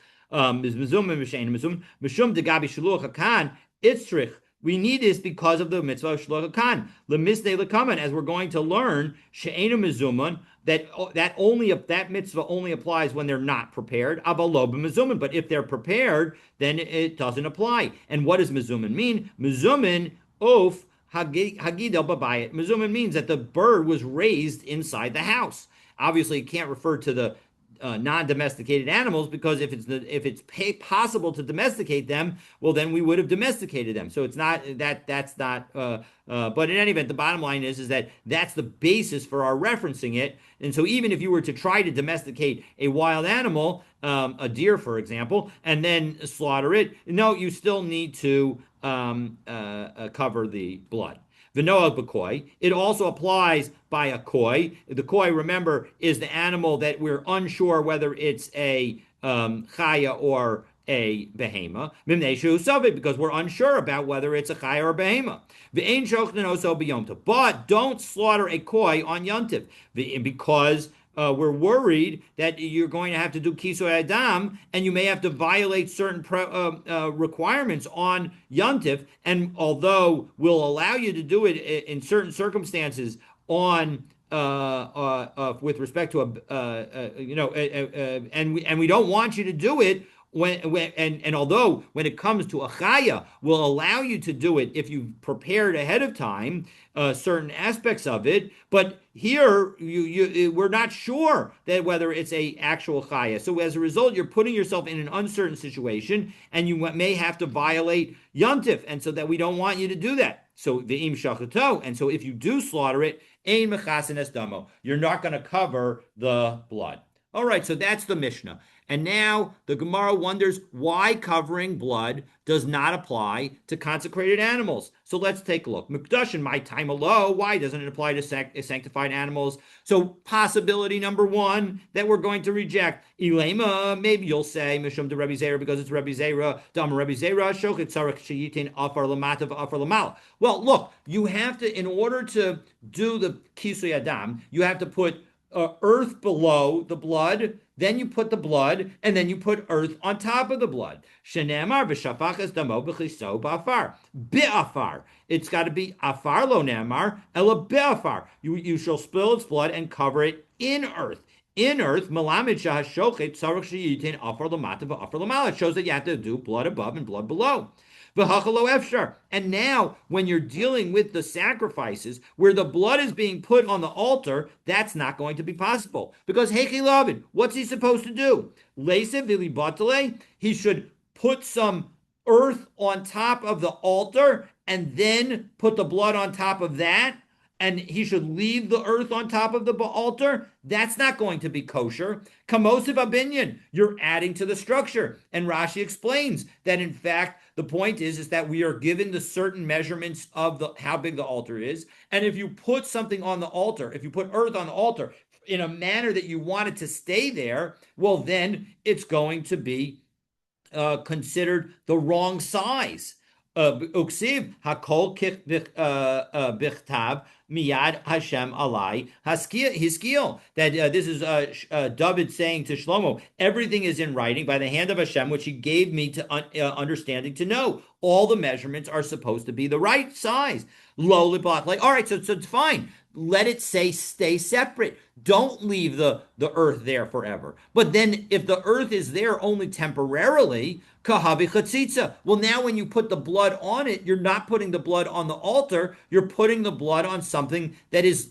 we need this because of the mitzvah of Shiluach HaKan. Lemisnei lekaman, as we're going to learn, she'enu mizuman, that mitzvah only applies when they're not prepared. Avalo b'mizuman, but if they're prepared, then it doesn't apply. And what does mizuman mean? Mizuman of hagidel babayit. Mizuman means that the bird was raised inside the house. Obviously, it can't refer to the non-domesticated animals, because if it's possible to domesticate them, well, then we would have domesticated them. So it's not that's not. But in any event, the bottom line is that that's the basis for our referencing it. And so even if you were to try to domesticate a wild animal, a deer, for example, and then slaughter it, no, you still need to cover the blood. V'noag b'koi. It also applies by a koi. The koi, remember, is the animal that we're unsure whether it's a chaya or a behema. Because we're unsure about whether it's a chaya or a behema. V'ein shochten oso b'yomtiv. But don't slaughter a koi on yontiv, because we're worried that you're going to have to do kisui adam, and you may have to violate certain requirements on yontif. And although we'll allow you to do it in certain circumstances on with respect to and we don't want you to do it and although when it comes to a chaya, we'll allow you to do it if you've prepared ahead of time certain aspects of it, but here we're not sure that whether it's a actual chaya. So as a result, you're putting yourself in an uncertain situation, and you may have to violate yontif, and so that we don't want you to do that. So the im shachato, and so if you do slaughter it, ein mechasin es damo, you're not going to cover the blood. All right, so that's the Mishnah. And now the Gemara wonders why covering blood does not apply to consecrated animals. So let's take a look. Mukdashin, my time alo, why doesn't it apply to sanctified animals? So possibility number one that we're going to reject. Ilema, maybe you'll say, Mishum de Rebbe Zera, because it's Rebbe Zera, Dam Rebbe Zera, Shochet Sarach Sheyitin Afar Lamata Afar Lamal. Well, look, you have to, in order to do the Kisui Adam, you have to put earth below the blood, then you put the blood, and then you put earth on top of the blood. Shenemar v'shafachas damo b'chiso b'afar. Bi'afar. It's got to be afar lo nemar, ela bi'afar. You shall spill its blood and cover it in earth. In earth, malamed shahashochet tzarich sheyitin afar lamata v'afar lamal. It shows that you have to do blood above and blood below. And now, when you're dealing with the sacrifices where the blood is being put on the altar, that's not going to be possible. Because Hechi Lavin, what's he supposed to do? He should put some earth on top of the altar and then put the blood on top of that, and he should leave the earth on top of the altar, that's not going to be kosher. Kamosiv abinyan, you're adding to the structure. And Rashi explains that in fact, the point is that we are given the certain measurements of how big the altar is. And if you put something on the altar, if you put earth on the altar in a manner that you want it to stay there, well, then it's going to be considered the wrong size. Uksiv hakol bichtav miyad Hashem alai hiskil. That this is David saying to Shlomo, everything is in writing by the hand of Hashem, which He gave me to understanding to know. All the measurements are supposed to be the right size. Low libat, like all right, so it's fine. Let it say stay separate. Don't leave the earth there forever. But then if the earth is there only temporarily, kahavi chatzitza. Well, now when you put the blood on it, you're not putting the blood on the altar. You're putting the blood on something that is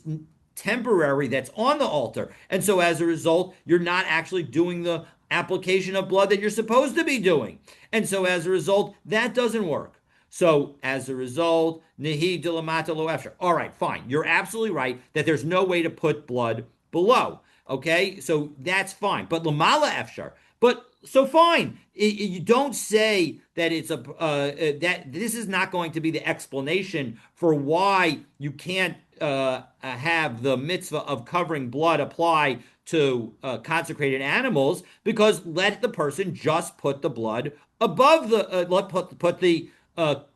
temporary, that's on the altar. And so as a result, you're not actually doing the application of blood that you're supposed to be doing. And so as a result, that doesn't work. So as a result, nehi dilamata lo efshar. All right, fine. You're absolutely right that there's no way to put blood below. Okay, so that's fine. But lamala efshar. But so fine. You don't say that it's that this is not going to be the explanation for why you can't have the mitzvah of covering blood apply to consecrated animals, because let the person just put the blood above the put the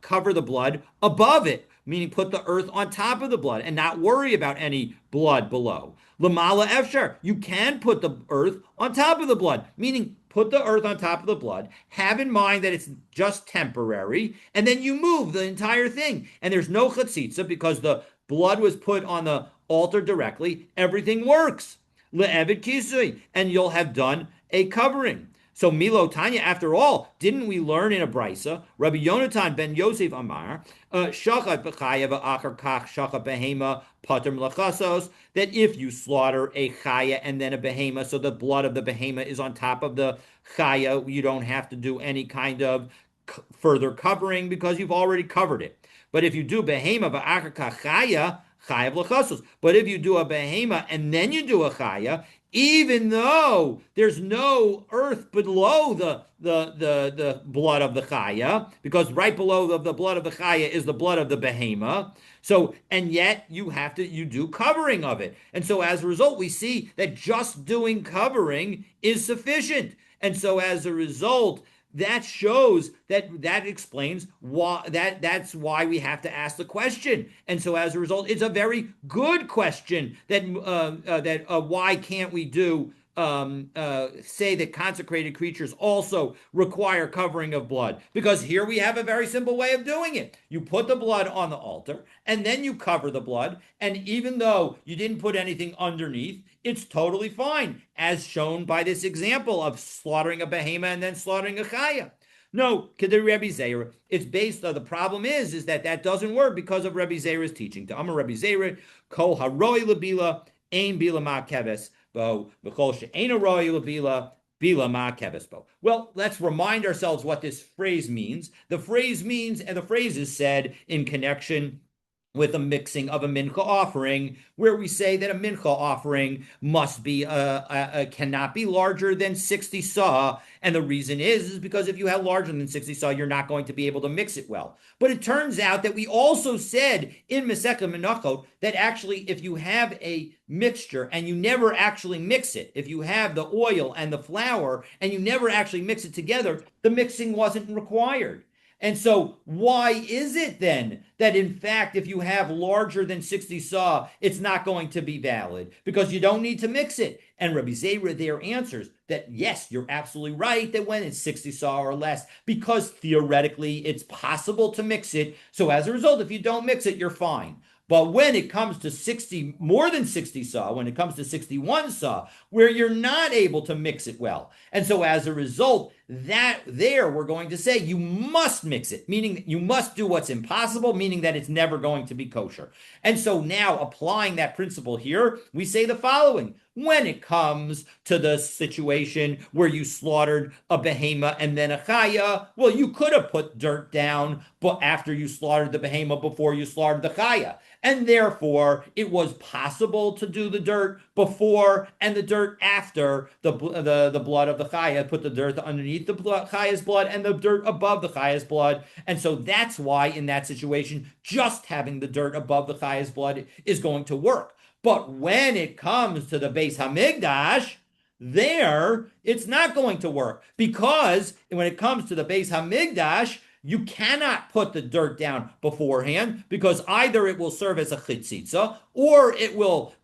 cover the blood above it, meaning put the earth on top of the blood and not worry about any blood below. Lamala efshar, you can put the earth on top of the blood, meaning put the earth on top of the blood, have in mind that it's just temporary, and then you move the entire thing. And there's no chatzitza because the blood was put on the altar directly. Everything works. Le'evid kisui, and you'll have done a covering. So Milo Tanya, after all, didn't we learn in a brisa? Rabbi Yonatan ben Yosef Amar, shachat b'chaya v'achar kach shachat behema pater mlachasos, that if you slaughter a chaya and then a behema, so the blood of the behema is on top of the chaya, you don't have to do any kind of further covering because you've already covered it. But if you do behema v'achar kach chaya, chayav lachasos. But if you do a behema and then you do a chaya, even though there's no earth below the blood of the chaya, because right below the blood of the chaya is the blood of the behema. So, and yet you do covering of it. And so as a result, we see that just doing covering is sufficient. And so as a result, that shows that explains why that's why we have to ask the question. And so as a result, it's a very good question that why can't we do say that consecrated creatures also require covering of blood? Because here we have a very simple way of doing it. You put the blood on the altar and then you cover the blood. And even though you didn't put anything underneath, it's totally fine, as shown by this example of slaughtering a behema and then slaughtering a chaya. No, Kedei Rabbi Zera, it's based on the problem is that doesn't work because of Rabbi Zera's teaching. To Amar Rabbi Zera, Kol haroi labila, ein bila ma keves bo, v'chol she'ein haroi labila, bila ma keves bo. Well, let's remind ourselves what this phrase means. The phrase means, and the phrase is said in connection with a mixing of a mincha offering, where we say that a mincha offering must be cannot be larger than 60 sah, and the reason is because if you have larger than 60 sah, you're not going to be able to mix it well. But it turns out that we also said in Masechet Menachot that actually if you have a mixture and you never actually mix it, if you have the oil and the flour and you never actually mix it together, the mixing wasn't required. And so why is it then that in fact, if you have larger than 60 sah, it's not going to be valid because you don't need to mix it? And Rabbi Zera there answers that yes, you're absolutely right that when it's 60 sah or less, because theoretically it's possible to mix it. So as a result, if you don't mix it, you're fine. But when it comes to 60, more than 60 sah, when it comes to 61 sah, where you're not able to mix it well. And so as a result, that there we're going to say you must mix it, meaning you must do what's impossible, meaning that it's never going to be kosher. And so now applying that principle here, we say the following. When it comes to the situation where you slaughtered a behema and then a chaya, well, you could have put dirt down, but after you slaughtered the behema before you slaughtered the chaya. And therefore, it was possible to do the dirt before and the dirt after the blood of the chaya. Put the dirt underneath the chaya's blood and the dirt above the chaya's blood. And so that's why in that situation, just having the dirt above the chaya's blood is going to work. But when it comes to the Beis Hamikdash, there it's not going to work, because when it comes to the Beis Hamikdash, you cannot put the dirt down beforehand, because either it will serve as a chitzitza or it will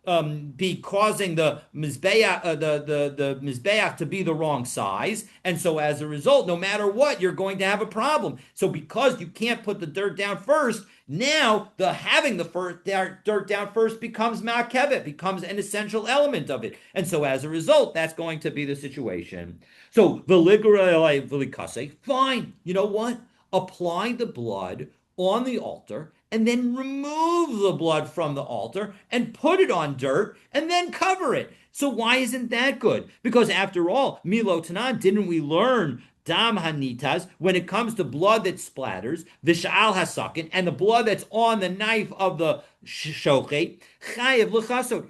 be causing the mizbeach, the mizbeach to be the wrong size, and so as a result, no matter what, you're going to have a problem. So because you can't put the dirt down first, now the having the first dirt down first becomes ma'akevet, becomes an essential element of it, and so as a result, that's going to be the situation. So fine, you know what? Apply the blood on the altar and then remove the blood from the altar and put it on dirt and then cover it. So why isn't that good? Because after all, Milo Tanan, didn't we learn dam hanitas, when it comes to blood that splatters, v'sha'al hasakin, and the blood that's on the knife of the shochet, chayev l'chasod.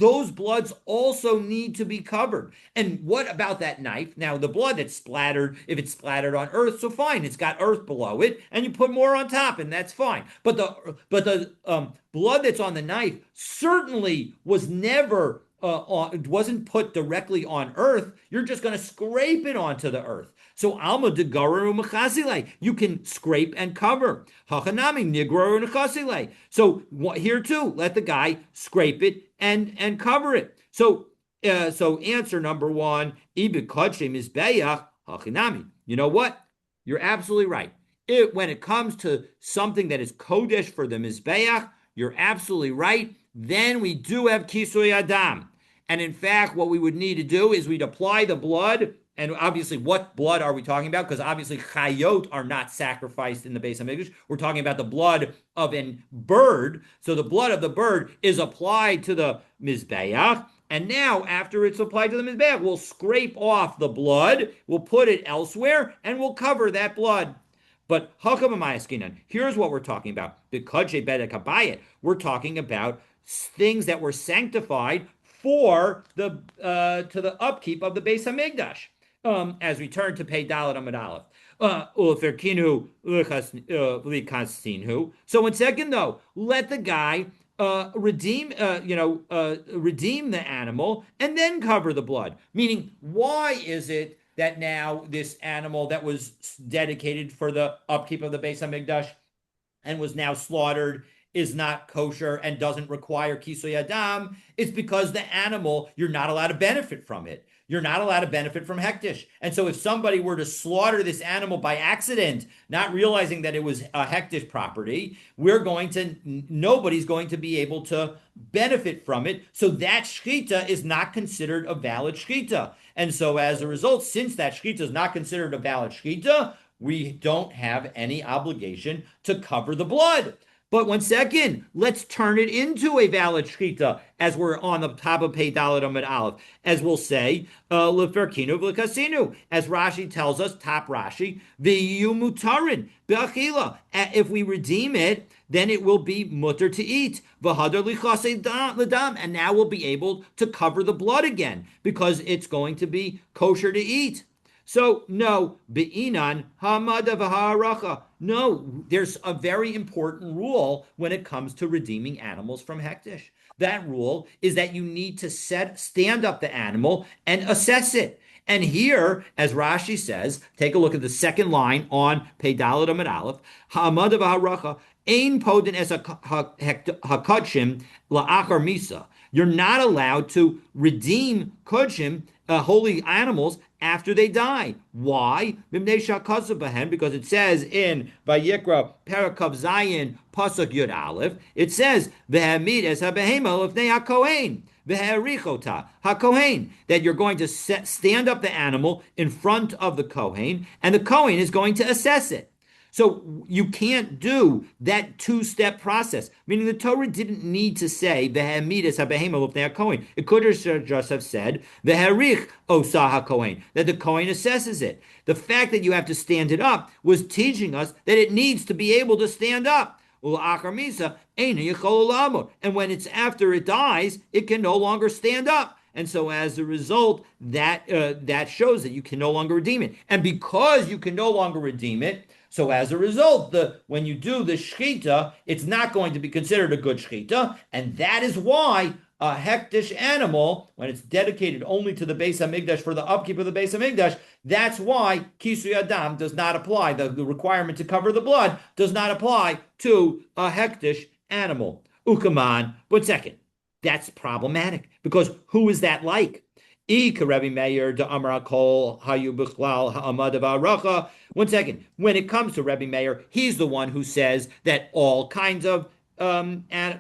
Those bloods also need to be covered. And what about that knife? Now, the blood that's splattered, if it's splattered on earth, so fine, it's got earth below it, and you put more on top, and that's fine. But the blood that's on the knife certainly was never it wasn't put directly on earth. You're just going to scrape it onto the earth. So alma de garu mechazile, you can scrape and cover. Hachanami nigro nechazile. So here too, let the guy scrape it and cover it. So answer number one, ibikodshe mizbeach hachanami. You know what? You're absolutely right. When it comes to something that is kodesh for the mizbeach, you're absolutely right. Then we do have kisoy adam. And in fact, what we would need to do is we'd apply the blood. And obviously, what blood are we talking about? Because obviously, chayot are not sacrificed in the Beis Hamikdash. We're talking about the blood of a bird. So the blood of the bird is applied to the mizbeach. And now, after it's applied to the mizbeach, we'll scrape off the blood, we'll put it elsewhere, and we'll cover that blood. But here's what we're talking about. We're talking about things that were sanctified for the to the upkeep of the Beis Hamikdash. As we turn to Pei Dalet Amud Aleph. So in second, though, let the guy redeem the animal and then cover the blood. Meaning, why is it that now this animal that was dedicated for the upkeep of the Beis Hamikdash and was now slaughtered is not kosher and doesn't require kisoy adam? It's because the animal, you're not allowed to benefit from it. You're not allowed to benefit from hektish. And so if somebody were to slaughter this animal by accident, not realizing that it was a hektish property, nobody's going to be able to benefit from it. So that shchita is not considered a valid shchita. And so as a result, since that shchita is not considered a valid shchita, we don't have any obligation to cover the blood. But one second, let's turn it into a valid shchita, as we're on the top of Pei Dalet Amud Aleph, as we'll say, leferkinu v'lekasinu, as Rashi tells us, top Rashi, v'yu mutarin b'achila. If we redeem it, then it will be mutter to eat. V'hadar lichasei ledam, and now we'll be able to cover the blood again, because it's going to be kosher to eat. So, no, be'inan hamada v'ha'aracha. No, there's a very important rule when it comes to redeeming animals from hektish. That rule is that you need to stand up the animal and assess it. And here, as Rashi says, take a look at the second line on Pei Dalet Amud Aleph, hamada v'ha'aracha, ein podin es hakadshim la'achar misa. You're not allowed to redeem kodshim, holy animals, after they die. Why? Because it says in Vayikra Perakav Zayin Pasuk Yud Aleph, it says V'hamid es habehema lefnei hakohen v'harichota hakohen, that you're going to stand up the animal in front of the kohen, and the kohen is going to assess it. So you can't do that two-step process, meaning the Torah didn't need to say v'hamidas habehema lufnei hakohen. It could have just have said v'harich osah hakohen, that the Kohen assesses it. The fact that you have to stand it up was teaching us that it needs to be able to stand up. And when it's after it dies, it can no longer stand up. And so as a result, that shows that you can no longer redeem it. And because you can no longer redeem it, so as a result, when you do the shechita, it's not going to be considered a good shechita. And that is why a hektish animal, when it's dedicated only to the Beis Hamikdash for the upkeep of the Beis Hamikdash, that's why Kisui Adam does not apply. The requirement to cover the blood does not apply to a hektish animal. Ukaman, but second, that's problematic because who is that like? Rabbi Meir de Amar Kol Hayu Bichlal Ha'amad Aracha. One second. When it comes to Rabbi Meir, he's the one who says that all kinds of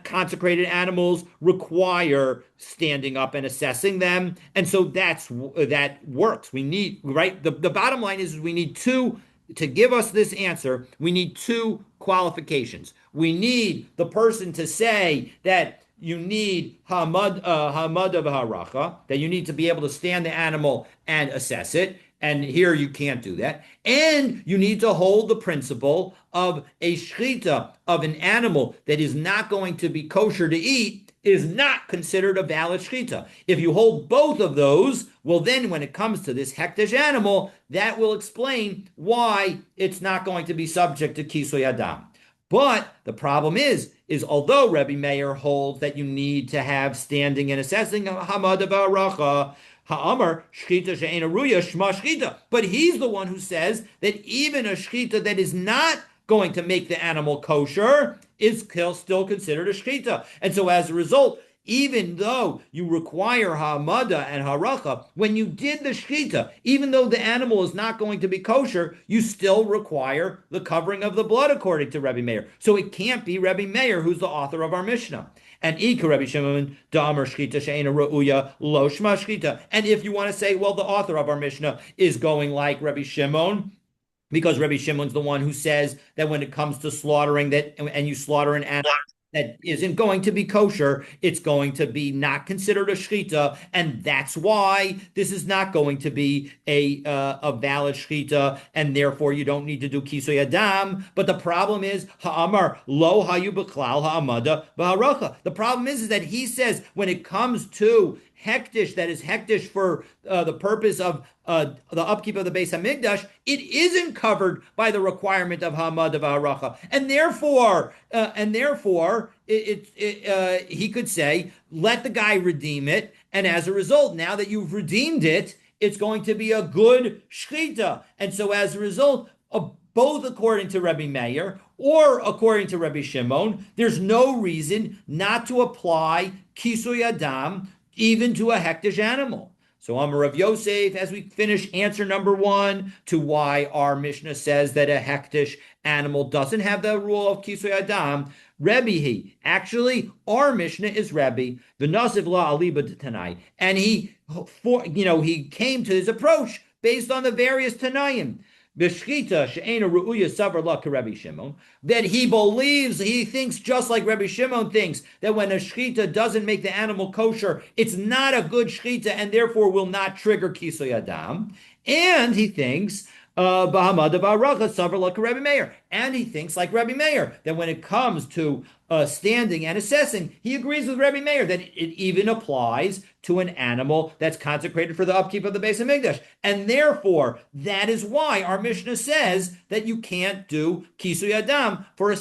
consecrated animals require standing up and assessing them, and so that works. We need right. The bottom line is we need two to give us this answer. We need two qualifications. We need the person to say that you need hamad of haracha, that you need to be able to stand the animal and assess it. And here you can't do that. And you need to hold the principle of a shechita of an animal that is not going to be kosher to eat is not considered a valid shechita. If you hold both of those, well, then when it comes to this hektish animal, that will explain why it's not going to be subject to kisui adam. But the problem is although Rebbe Meir holds that you need to have standing and assessing hamad of haracha, ha'amar shchita she'ena ruya shma shchita, but he's the one who says that even a shchita that is not going to make the animal kosher is still considered a shchita. And so as a result, even though you require ha'amada and haracha, when you did the shechita, even though the animal is not going to be kosher, you still require the covering of the blood according to Rebbe Meir. So it can't be Rebbe Meir who's the author of our Mishnah. And Ika Rebbe Shimon Da'amar Shchita She'ena Ra'uya Lo Shma Shchita. And if you want to say, well, the author of our Mishnah is going like Rebbe Shimon, because Rebbe Shimon's the one who says that when it comes to slaughtering that, and you slaughter an animal that isn't going to be kosher, it's going to be not considered a shechita, and that's why this is not going to be a valid shechita, and therefore you don't need to do kisui adam. But the problem is ha'amar lo hayu b'klal ha'amada b'haracha. The problem is that he says when it comes to hektish, that is hektish for the purpose of the upkeep of the Beis Hamikdash, it isn't covered by the requirement of Hamad of Haracha, and therefore, he could say, let the guy redeem it, and as a result, now that you've redeemed it, it's going to be a good shechita, and so as a result, both according to Rabbi Meir or according to Rabbi Shimon, there's no reason not to apply kisui adam even to a hektish animal. So Amar Rav Yosef, as we finish answer number one to why our Mishnah says that a hektish animal doesn't have the rule of kisui adam, Rebbe actually our Mishnah is Rebbe, the Nasiv La Aliba Tanai, and he came to his approach based on the various Tanayim. B'shchita she'ena ru'uya savar la Rabbi Shimon, that he believes, he thinks just like Rabbi Shimon thinks, that when a shchita doesn't make the animal kosher, it's not a good shchita and therefore will not trigger kisui adam. And he thinks Bahamad of Aracha savar la Rabbi Meir, and he thinks like Rabbi Meir that when it comes to standing and assessing, he agrees with Rabbi Meir that it even applies to an animal that's consecrated for the upkeep of the Beis Hamikdash. And therefore, that is why our Mishnah says that you can't do kisui adam for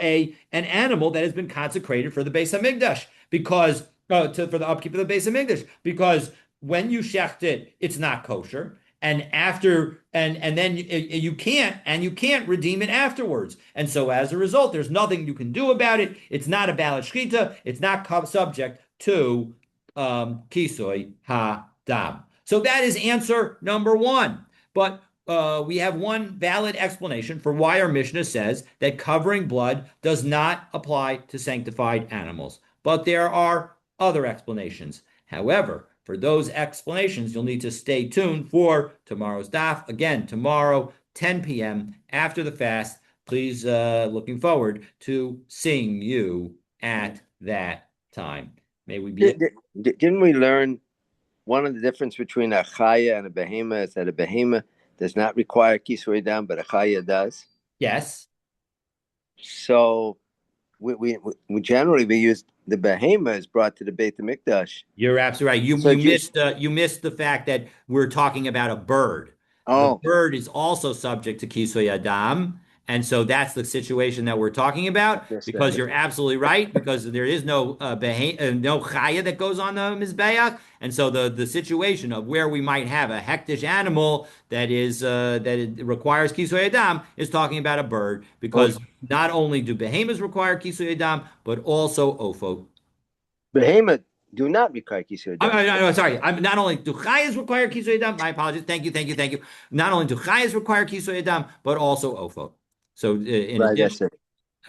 an animal that has been consecrated for the Beis Hamikdash, because for the upkeep of the Beis Hamikdash, because when you shecht it, it's not kosher. And then you can't redeem it afterwards. And so as a result, there's nothing you can do about it. It's not a valid shechita. It's not subject to kisui ha-dam. So that is answer number one. But we have one valid explanation for why our Mishnah says that covering blood does not apply to sanctified animals. But there are other explanations. However, for those explanations, you'll need to stay tuned for tomorrow's daf. Again, tomorrow, 10 p.m. after the fast. Please, looking forward to seeing you at that time. May we be. Didn't we learn one of the difference between a chaya and a behema is that a behema does not require kisui dam, but a chaya does? Yes. So we generally we use the behema is brought to the Beit Hamikdash. You're absolutely right. You So you do you, missed you missed the fact that we're talking about a bird. The oh, bird is also subject to Kisoy Adam, and so that's the situation that we're talking about. missed Because that. you're absolutely right. Because there is no no chaya that goes on the mizbeach, and so the situation of where we might have a hektish animal that it requires Kisoy Adam is talking about a bird. Oh, Because not only do behemoths require Kisoy Adam, but also ofo. behema do not require kisui dam. I'm sorry. I'm not only do chayas require kisoy adam. My apologies. Thank you, thank you, thank you. Not only do chayas require kisoy adam, but also ofo. So in Right, addition, that's it.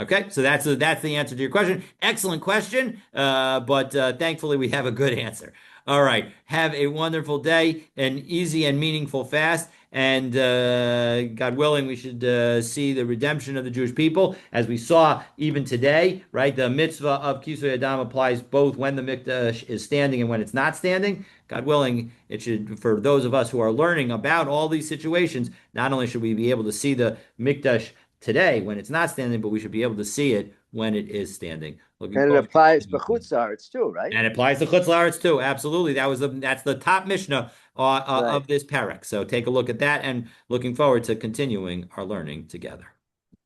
okay. So that's the answer to your question. Excellent question. But thankfully we have a good answer. All right. Have a wonderful day, an easy and meaningful fast. And God willing, we should see the redemption of the Jewish people, as we saw even today, right? The mitzvah of Kisui Adam applies both when the mikdash is standing and when it's not standing. God willing, it should, for those of us who are learning about all these situations, not only should we be able to see the mikdash today when it's not standing, but we should be able to see it when it is standing. Looking And it forward. applies b'chutz haaretz too, right? And it applies to Chutz La'aretz too. Absolutely. That's the top Mishnah Right. of this parak. So take a look at that and looking forward to continuing our learning together.